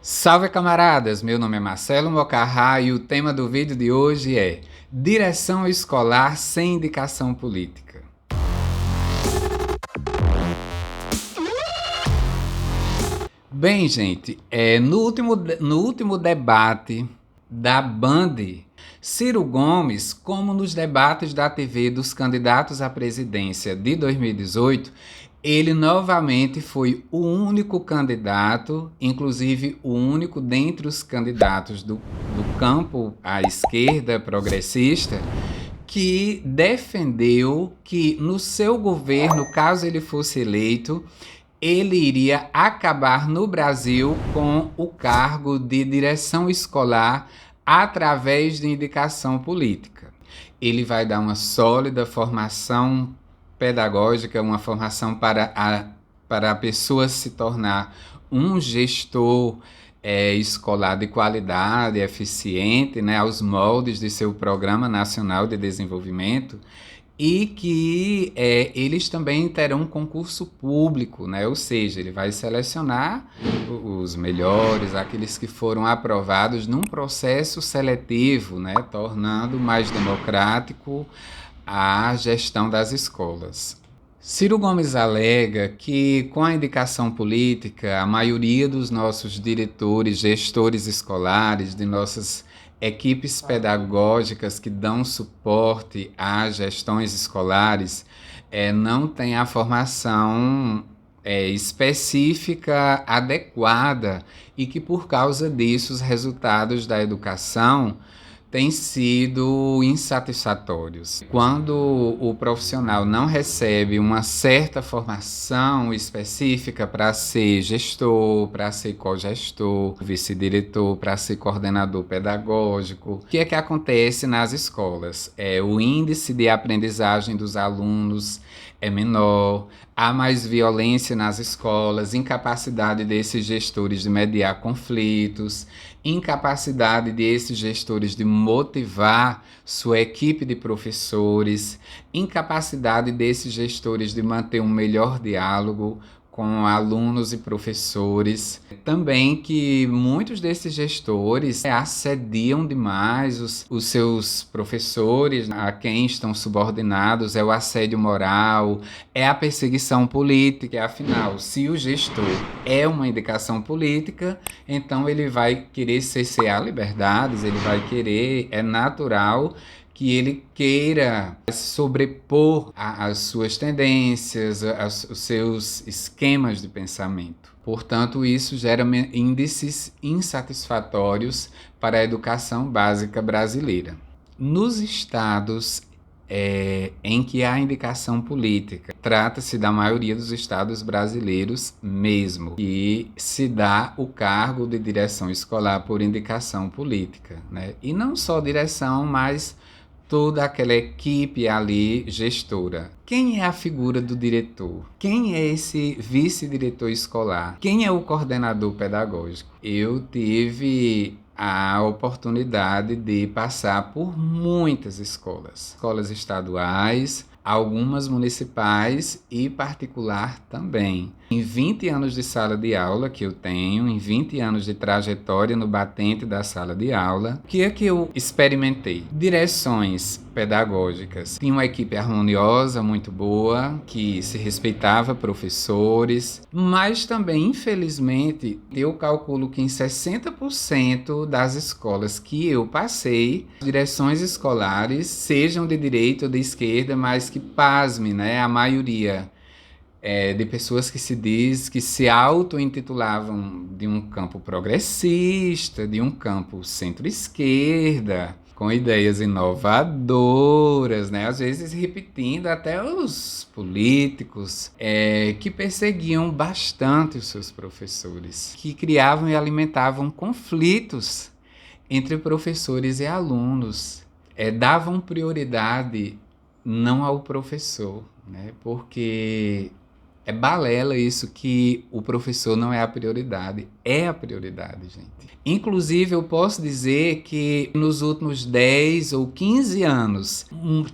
Salve camaradas, meu nome é Marcelo Mocarra e o tema do vídeo de hoje é Direção escolar sem indicação política. Bem, gente, no último debate da Band, Ciro Gomes, como nos debates da TV dos candidatos à presidência de 2018, ele novamente foi o único candidato, inclusive o único dentre os candidatos do campo à esquerda progressista, que defendeu que no seu governo, caso ele fosse eleito, ele iria acabar no Brasil com o cargo de direção escolar através de indicação política. Ele vai dar uma sólida formação pedagógica, uma formação para a pessoa se tornar um gestor escolar de qualidade, eficiente, né, aos moldes de seu Programa Nacional de Desenvolvimento, e que eles também terão um concurso público, né? Ou seja, ele vai selecionar os melhores, aqueles que foram aprovados num processo seletivo, né? Tornando mais democrático a gestão das escolas. Ciro Gomes alega que, com a indicação política, a maioria dos nossos diretores, gestores escolares, de nossas equipes pedagógicas que dão suporte às gestões escolares, não tem a formação específica adequada e que, por causa disso, os resultados da educação têm sido insatisfatórios. Quando o profissional não recebe uma certa formação específica para ser gestor, para ser cogestor, vice-diretor, para ser coordenador pedagógico, o que é que acontece nas escolas? O índice de aprendizagem dos alunos é menor, há mais violência nas escolas, incapacidade desses gestores de mediar conflitos, incapacidade desses gestores de motivar sua equipe de professores, incapacidade desses gestores de manter um melhor diálogo com alunos e professores. Também que muitos desses gestores assediam demais os seus professores, a quem estão subordinados, é o assédio moral, é a perseguição política. Afinal, se o gestor é uma indicação política, então ele vai querer cercear liberdades, ele vai querer, é natural que ele queira sobrepor as suas tendências, os seus esquemas de pensamento. Portanto, isso gera índices insatisfatórios para a educação básica brasileira. Nos estados em que há indicação política, trata-se da maioria dos estados brasileiros mesmo, e se dá o cargo de direção escolar por indicação política, né? E não só direção, mas toda aquela equipe ali gestora. Quem é a figura do diretor? Quem é esse vice-diretor escolar? Quem é o coordenador pedagógico? Eu tive a oportunidade de passar por muitas escolas estaduais, algumas municipais e particular também. Em 20 anos de sala de aula que eu tenho, em 20 anos de trajetória no batente da sala de aula, o que é que eu experimentei? Direções pedagógicas. Tinha uma equipe harmoniosa, muito boa, que se respeitava professores, mas também, infelizmente, eu calculo que em 60% das escolas que eu passei, direções escolares, sejam de direita ou de esquerda, mas que, pasme, né, a maioria de pessoas que se auto-intitulavam de um campo progressista, de um campo centro-esquerda, com ideias inovadoras, né? Às vezes repetindo até os políticos que perseguiam bastante os seus professores, que criavam e alimentavam conflitos entre professores e alunos, davam prioridade não ao professor, né? Porque É balela isso que o professor não é a prioridade. É a prioridade, gente. Inclusive, eu posso dizer que nos últimos 10 ou 15 anos,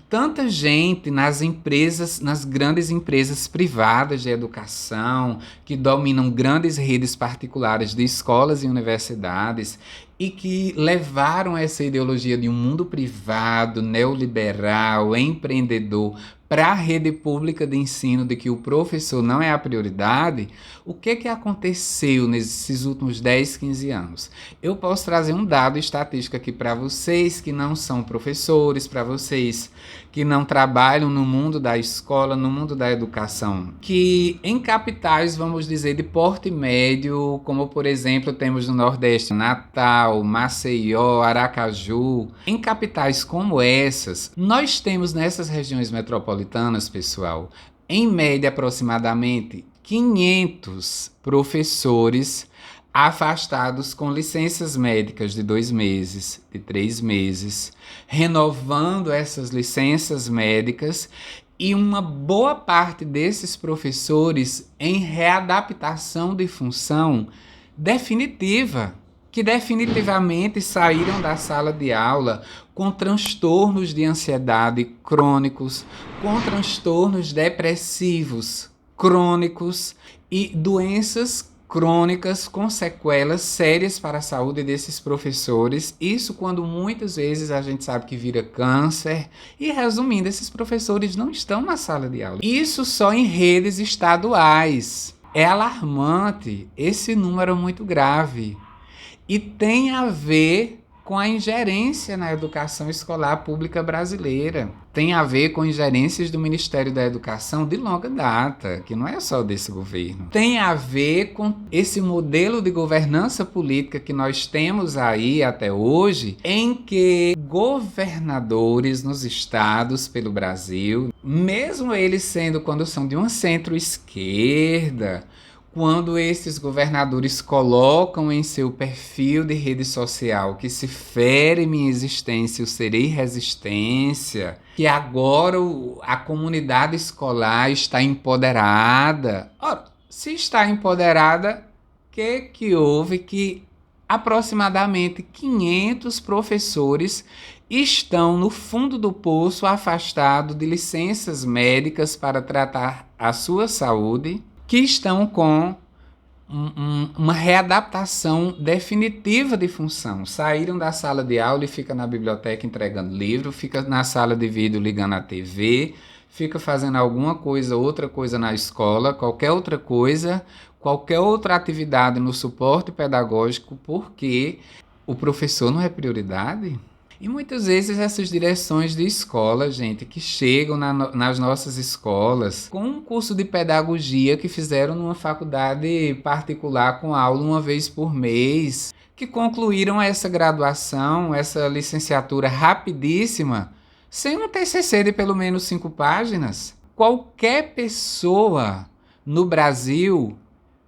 tanta gente nas empresas, nas grandes empresas privadas de educação, que dominam grandes redes particulares de escolas e universidades, e que levaram essa ideologia de um mundo privado, neoliberal, empreendedor, para a rede pública de ensino de que o professor não é a prioridade. O que aconteceu nesses últimos 10, 15 anos? Eu posso trazer um dado estatístico aqui para vocês que não são professores, para vocês que não trabalham no mundo da escola, no mundo da educação, que em capitais, vamos dizer, de porte médio, como por exemplo temos no Nordeste, Natal, Maceió, Aracaju, em capitais como essas, nós temos nessas regiões metropolitanas, pessoal, em média aproximadamente 500 professores afastados com licenças médicas de 2 meses, de 3 meses, renovando essas licenças médicas, e uma boa parte desses professores em readaptação de função definitiva, que definitivamente saíram da sala de aula com transtornos de ansiedade crônicos, com transtornos depressivos crônicos e doenças crônicas com sequelas sérias para a saúde desses professores. Isso quando muitas vezes a gente sabe que vira câncer. E resumindo, esses professores não estão na sala de aula. Isso só em redes estaduais. É alarmante, esse número é muito grave. E tem a ver com a ingerência na educação escolar pública brasileira. Tem a ver com ingerências do Ministério da Educação de longa data, que não é só desse governo. Tem a ver com esse modelo de governança política que nós temos aí até hoje, em que governadores nos estados pelo Brasil, mesmo eles sendo, quando são de uma centro-esquerda, quando esses governadores colocam em seu perfil de rede social que se fere minha existência, eu serei resistência, que agora a comunidade escolar está empoderada. Ora, se está empoderada, que houve que aproximadamente 500 professores estão no fundo do poço, afastados de licenças médicas para tratar a sua saúde, que estão com uma readaptação definitiva de função. Saíram da sala de aula e ficam na biblioteca entregando livro, fica na sala de vídeo ligando a TV, fica fazendo alguma coisa, outra coisa na escola, qualquer outra coisa, qualquer outra atividade no suporte pedagógico, porque o professor não é prioridade. E muitas vezes essas direções de escola, gente, que chegam nas nossas escolas com um curso de pedagogia que fizeram numa faculdade particular com aula uma vez por mês, que concluíram essa graduação, essa licenciatura rapidíssima, sem um TCC de pelo menos 5 páginas. Qualquer pessoa no Brasil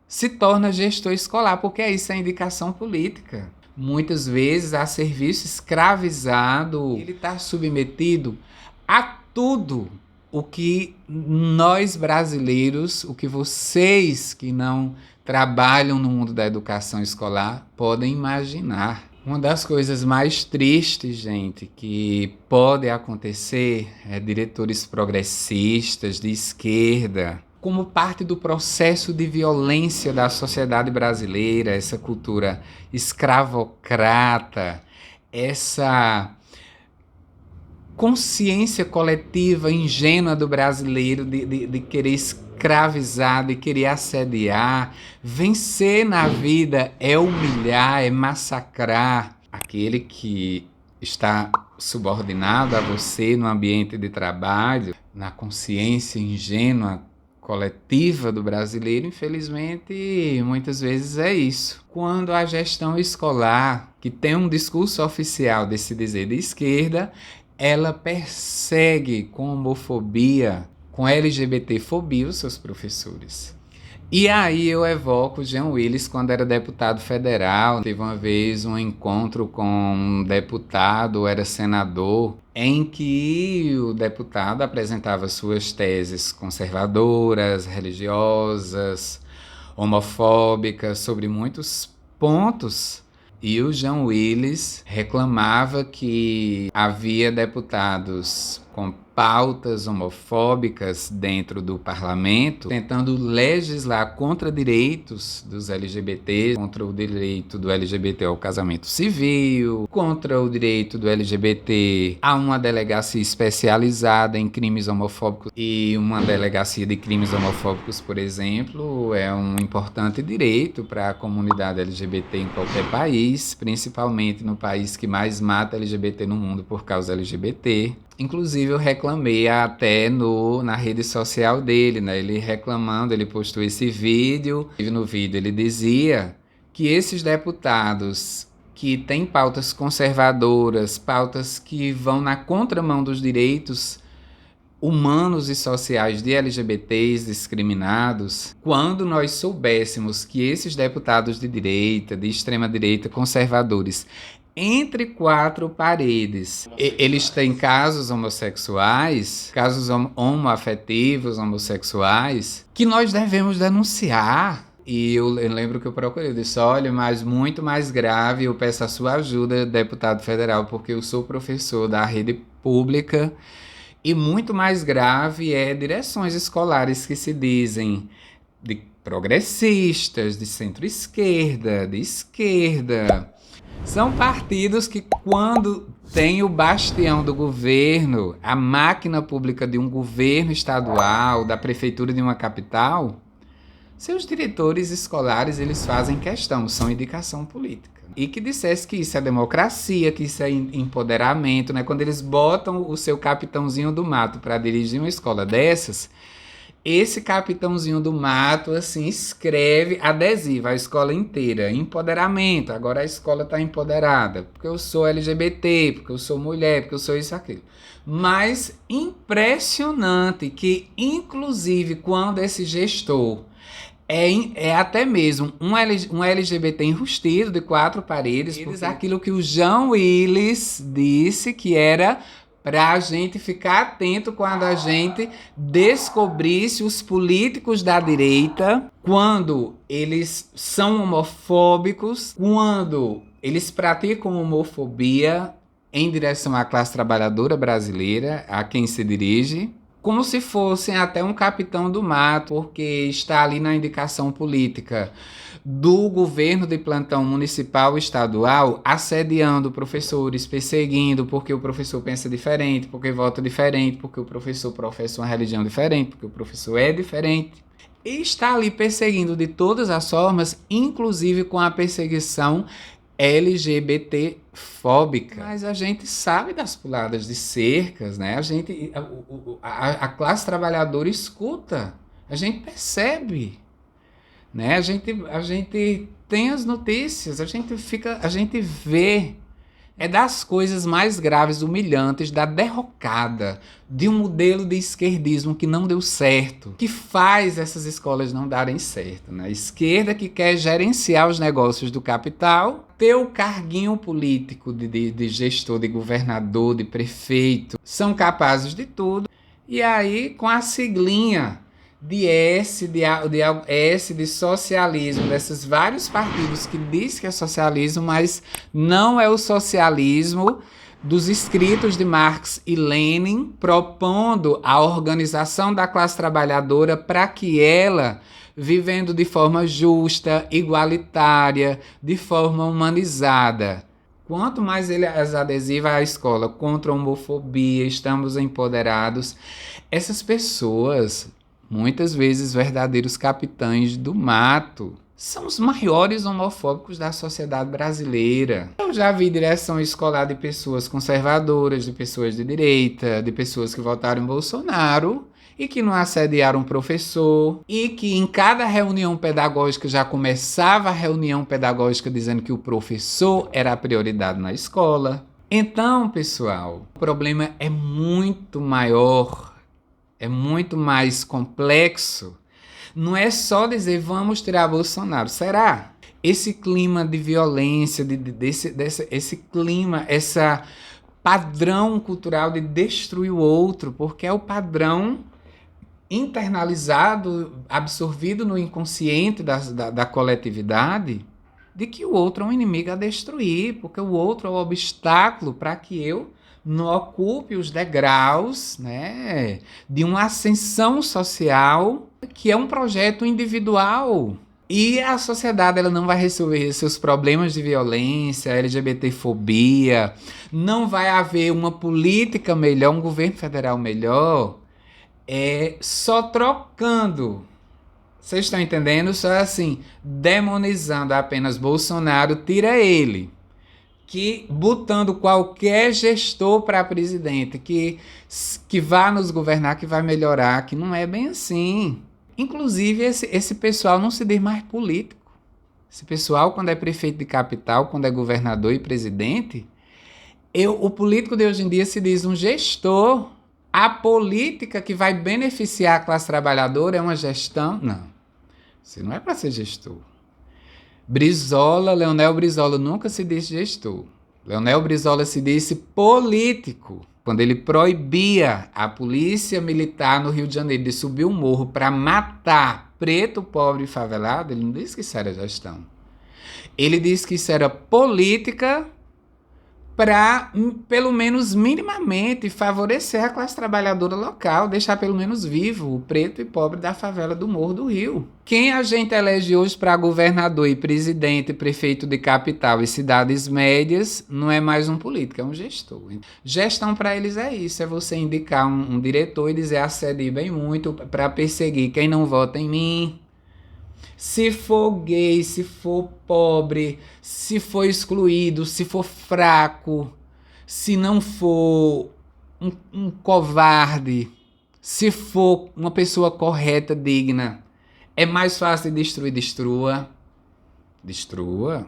se torna gestor escolar, porque isso é indicação política. Muitas vezes a serviço escravizado, ele está submetido a tudo o que nós brasileiros, o que vocês que não trabalham no mundo da educação escolar podem imaginar. Uma das coisas mais tristes, gente, que pode acontecer é diretores progressistas de esquerda, como parte do processo de violência da sociedade brasileira, essa cultura escravocrata, essa consciência coletiva ingênua do brasileiro de querer escravizar, de querer assediar. Vencer na vida é humilhar, é massacrar aquele que está subordinado a você no ambiente de trabalho, na consciência ingênua coletiva do brasileiro. Infelizmente, muitas vezes é isso. Quando a gestão escolar, que tem um discurso oficial de se dizer de esquerda, ela persegue com homofobia, com LGBTfobia os seus professores. E aí eu evoco Jean Willis quando era deputado federal. Teve uma vez um encontro com um deputado, era senador, em que o deputado apresentava suas teses conservadoras, religiosas, homofóbicas, sobre muitos pontos. E o Jean Willis reclamava que havia deputados com pautas homofóbicas dentro do parlamento, tentando legislar contra direitos dos LGBT, contra o direito do LGBT ao casamento civil, contra o direito do LGBT a uma delegacia especializada em crimes homofóbicos. E uma delegacia de crimes homofóbicos, por exemplo, é um importante direito para a comunidade LGBT em qualquer país, principalmente no país que mais mata LGBT no mundo por causa LGBT. Inclusive eu reclamei até na rede social dele, né? Ele reclamando, ele postou esse vídeo. E no vídeo ele dizia que esses deputados que têm pautas conservadoras, pautas que vão na contramão dos direitos humanos e sociais de LGBTs discriminados, quando nós soubéssemos que esses deputados de direita, de extrema-direita, conservadores, entre quatro paredes, eles têm casos homossexuais, casos homoafetivos homossexuais, que nós devemos denunciar. E eu lembro que eu procurei, eu disse, olha, mas muito mais grave, eu peço a sua ajuda, deputado federal, porque eu sou professor da rede pública, e muito mais grave é direções escolares que se dizem de progressistas, de centro-esquerda, de esquerda. São partidos que, quando tem o bastião do governo, a máquina pública de um governo estadual, da prefeitura de uma capital, seus diretores escolares, eles fazem questão, são indicação política. E que dissesse que isso é democracia, que isso é empoderamento, né? Quando eles botam o seu capitãozinho do mato para dirigir uma escola dessas, esse capitãozinho do mato, assim, escreve adesivo a escola inteira, empoderamento, agora a escola está empoderada, porque eu sou LGBT, porque eu sou mulher, porque eu sou isso e aquilo. Mas impressionante que, inclusive, quando esse gestor é até mesmo um LGBT enrustido de quatro paredes, porque aquilo que o Jean Willis disse que era para a gente ficar atento quando a gente descobrisse os políticos da direita, quando eles são homofóbicos, quando eles praticam homofobia em direção à classe trabalhadora brasileira, a quem se dirige, como se fossem até um capitão do mato, porque está ali na indicação política do governo de plantão municipal e estadual, assediando professores, perseguindo porque o professor pensa diferente, porque vota diferente, porque o professor professa uma religião diferente, porque o professor é diferente. E está ali perseguindo de todas as formas, inclusive com a perseguição LGBT-fóbica. Mas a gente sabe das puladas de cercas, né? A classe trabalhadora escuta, a gente percebe, né? A gente tem as notícias, a gente vê. É das coisas mais graves, humilhantes, da derrocada de um modelo de esquerdismo que não deu certo, que faz essas escolas não darem certo, né? A esquerda que quer gerenciar os negócios do capital, ter o carguinho político de gestor, de governador, de prefeito, são capazes de tudo, e aí com a siglinha de S de socialismo, desses vários partidos que diz que é socialismo, mas não é o socialismo dos escritos de Marx e Lenin, propondo a organização da classe trabalhadora para que ela, vivendo de forma justa, igualitária, de forma humanizada. Quanto mais eles adesivos à escola contra a homofobia, estamos empoderados, essas pessoas, muitas vezes verdadeiros capitães do mato, são os maiores homofóbicos da sociedade brasileira. Eu já vi direção escolar de pessoas conservadoras, de pessoas de direita, de pessoas que votaram em Bolsonaro e que não assediaram o professor, e que em cada reunião pedagógica já começava a reunião pedagógica dizendo que o professor era a prioridade na escola. Então, pessoal, o problema é muito maior, é muito mais complexo Não é só dizer vamos tirar Bolsonaro. Será? Esse clima de violência, esse clima, esse padrão cultural de destruir o outro, porque é o padrão internalizado, absorvido no inconsciente da coletividade, de que o outro é um inimigo a destruir, porque o outro é o obstáculo para que eu não ocupe os degraus, né, de uma ascensão social que é um projeto individual. E a sociedade ela não vai resolver seus problemas de violência, LGBTfobia, não vai haver uma política melhor, um governo federal melhor, só trocando. Vocês estão entendendo? Só assim, demonizando apenas Bolsonaro, tira ele. Que botando qualquer gestor para presidente, que vá nos governar, que vai melhorar, que não é bem assim. Inclusive, esse pessoal não se diz mais político. Esse pessoal, quando é prefeito de capital, quando é governador e presidente, o político de hoje em dia se diz um gestor. A política que vai beneficiar a classe trabalhadora é uma gestão? Não. Você não é para ser gestor. Leonel Brizola nunca se disse gestor. Leonel Brizola se disse político. Quando ele proibia a polícia militar no Rio de Janeiro de subir o morro para matar preto, pobre e favelado, ele não disse que isso era gestão. Ele disse que isso era política para, pelo menos minimamente, favorecer a classe trabalhadora local, deixar pelo menos vivo o preto e pobre da favela do Morro do Rio. Quem a gente elege hoje para governador e presidente e prefeito de capital e cidades médias não é mais um político, é um gestor. Gestão para eles é isso, é você indicar um diretor e dizer assedi bem muito para perseguir quem não vota em mim. Se for gay, se for pobre, se for excluído, se for fraco, se não for um covarde, se for uma pessoa correta, digna, é mais fácil de destruir, destrua. Destrua.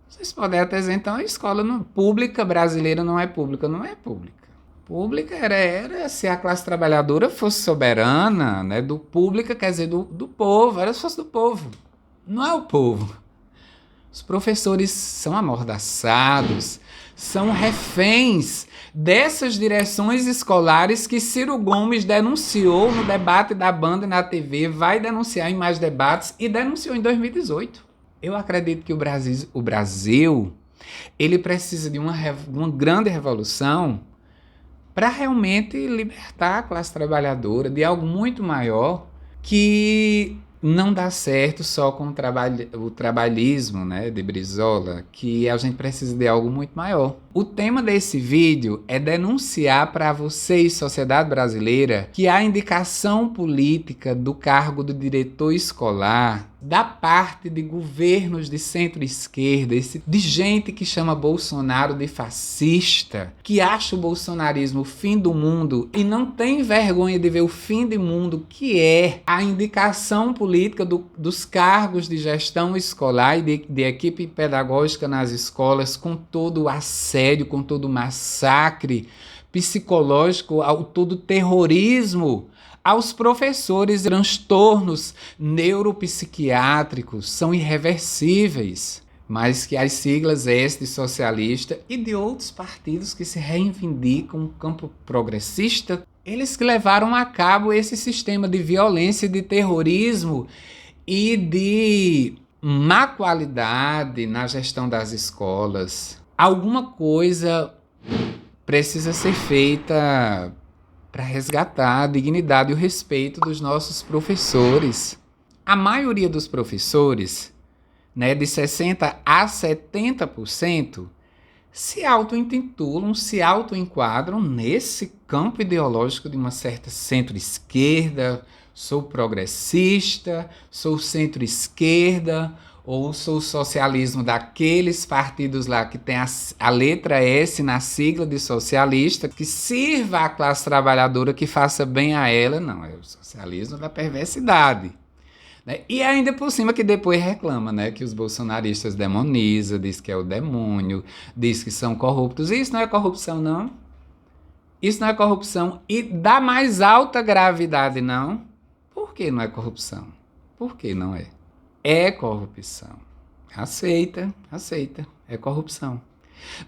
Vocês podem até dizer, então, a escola pública brasileira não é pública. Não é pública. Pública era se a classe trabalhadora fosse soberana, né? Pública quer dizer do povo, era se fosse do povo. Não é o povo. Os professores são amordaçados, são reféns dessas direções escolares que Ciro Gomes denunciou no debate da Band na TV, vai denunciar em mais debates e denunciou em 2018. Eu acredito que o Brasil ele precisa de uma grande revolução para realmente libertar a classe trabalhadora de algo muito maior que não dá certo só com o trabalhismo, né, de Brizola, que a gente precisa de algo muito maior. O tema desse vídeo é denunciar para vocês, sociedade brasileira, que a indicação política do cargo do diretor escolar da parte de governos de centro-esquerda, de gente que chama Bolsonaro de fascista, que acha o bolsonarismo o fim do mundo e não tem vergonha de ver o fim do mundo, que é a indicação política dos cargos de gestão escolar e de equipe pedagógica nas escolas, com todo o assédio, com todo o massacre psicológico, ao todo o terrorismo aos professores. Transtornos neuropsiquiátricos são irreversíveis, mas que as siglas de socialista e de outros partidos que se reivindicam no campo progressista, eles que levaram a cabo esse sistema de violência e de terrorismo e de má qualidade na gestão das escolas. Alguma coisa precisa ser feita para resgatar a dignidade e o respeito dos nossos professores. A maioria dos professores, né, de 60% a 70%, se auto-intitulam, se auto-enquadram nesse campo ideológico de uma certa centro-esquerda, sou progressista, sou centro-esquerda, ou sou o socialismo daqueles partidos lá que tem a letra S na sigla de socialista, que sirva à classe trabalhadora, que faça bem a ela. Não, é o socialismo da perversidade. Né? E ainda por cima que depois reclama, né, que os bolsonaristas demonizam, diz que é o demônio, diz que são corruptos. Isso não é corrupção, não. Isso não é corrupção. E da mais alta gravidade, não. Por que não é corrupção? Por que não é? É corrupção. Aceita, é corrupção.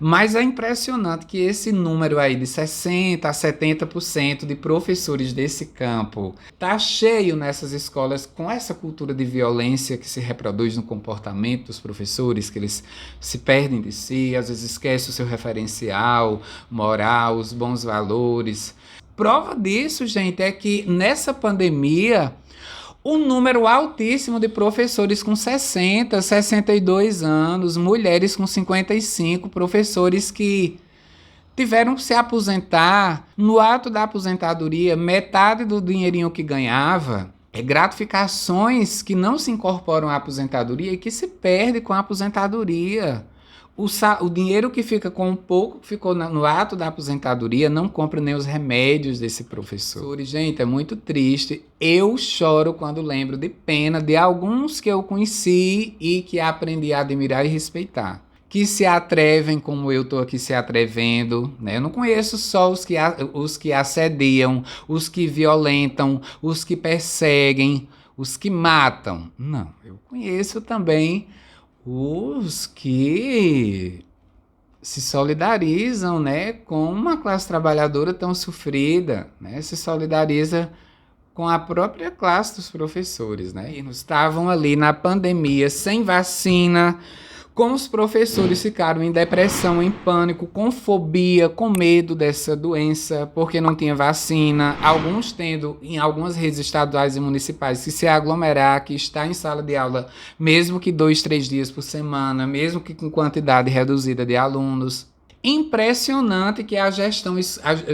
Mas é impressionante que esse número aí de 60% a 70% de professores desse campo tá cheio nessas escolas com essa cultura de violência que se reproduz no comportamento dos professores, que eles se perdem de si, às vezes esquecem o seu referencial moral, os bons valores. Prova disso, gente, é que nessa pandemia um número altíssimo de professores com 60, 62 anos, mulheres com 55, professores que tiveram que se aposentar. No ato da aposentadoria, metade do dinheirinho que ganhava é gratificações que não se incorporam à aposentadoria e que se perde com a aposentadoria. O dinheiro que fica com um pouco que ficou no ato da aposentadoria não compra nem os remédios desse professor. Gente, é muito triste. Eu choro quando lembro de pena de alguns que eu conheci e que aprendi a admirar e respeitar. Que se atrevem como eu estou aqui se atrevendo, né? Eu não conheço só os que assediam, os que violentam, os que perseguem, os que matam. Não, eu conheço também os que se solidarizam, né, com uma classe trabalhadora tão sofrida, né, se solidariza com a própria classe dos professores, né, e estavam ali na pandemia, sem vacina, como os professores ficaram em depressão, em pânico, com fobia, com medo dessa doença, porque não tinha vacina, alguns tendo em algumas redes estaduais e municipais que se aglomerar, que estar em sala de aula, mesmo que 2, 3 dias por semana, mesmo que com quantidade reduzida de alunos. Impressionante que as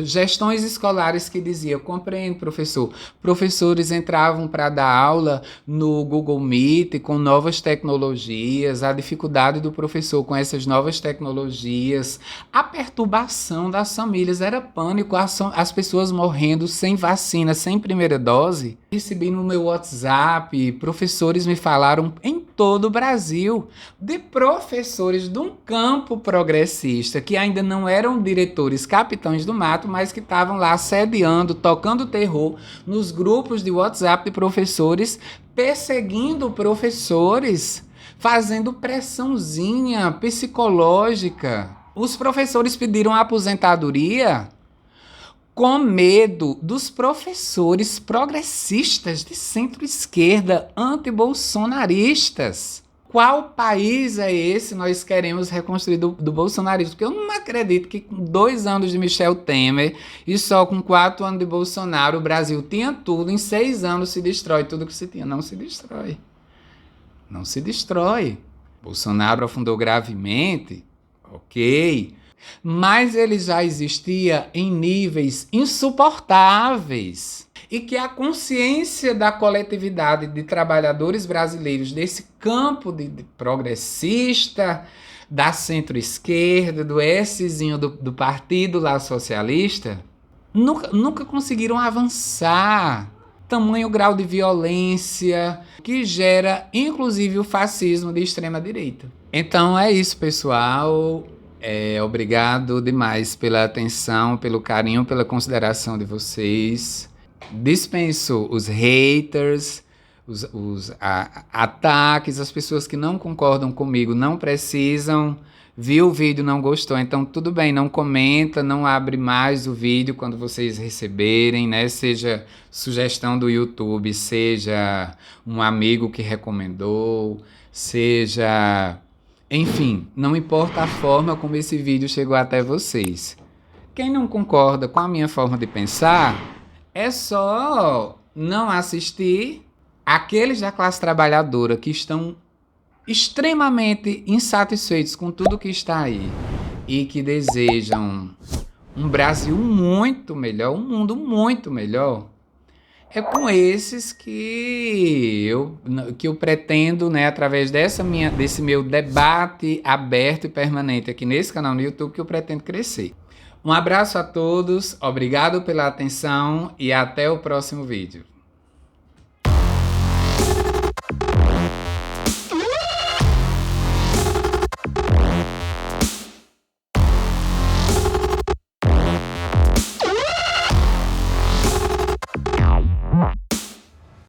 gestões escolares que diziam, compreendo, professor, professores entravam para dar aula no Google Meet com novas tecnologias, a dificuldade do professor com essas novas tecnologias, a perturbação das famílias, era pânico, as pessoas morrendo sem vacina, sem primeira dose. Recebi no meu WhatsApp, professores me falaram em todo o Brasil, de professores de um campo progressista, que ainda não eram diretores capitães do mato, mas que estavam lá assediando, tocando terror nos grupos de WhatsApp de professores, perseguindo professores, fazendo pressãozinha psicológica. Os professores pediram aposentadoria com medo dos professores progressistas de centro-esquerda, anti-bolsonaristas. Qual país é esse nós queremos reconstruir do bolsonarismo? Porque eu não acredito que com 2 anos de Michel Temer e só com 4 anos de Bolsonaro o Brasil tinha tudo, em 6 anos se destrói tudo que se tinha. Não se destrói. Não se destrói. Bolsonaro afundou gravemente, ok, mas ele já existia em níveis insuportáveis e que a consciência da coletividade de trabalhadores brasileiros desse campo de progressista, da centro-esquerda, do Szinho do partido lá socialista, nunca conseguiram avançar. Tamanho grau de violência que gera, inclusive, o fascismo de extrema-direita. Então é isso, pessoal. Obrigado demais pela atenção, pelo carinho, pela consideração de vocês. Dispenso os haters, os ataques, as pessoas que não concordam comigo não precisam. Viu o vídeo, não gostou, então tudo bem, não comenta, não abre mais o vídeo quando vocês receberem, né? Seja sugestão do YouTube, seja um amigo que recomendou, seja... Enfim, não importa a forma como esse vídeo chegou até vocês. Quem não concorda com a minha forma de pensar, é só não assistir. Aqueles da classe trabalhadora que estão extremamente insatisfeitos com tudo que está aí e que desejam um Brasil muito melhor, um mundo muito melhor, é com esses que eu pretendo, né, através desse meu debate aberto e permanente aqui nesse canal no YouTube, que eu pretendo crescer. Um abraço a todos, obrigado pela atenção e até o próximo vídeo.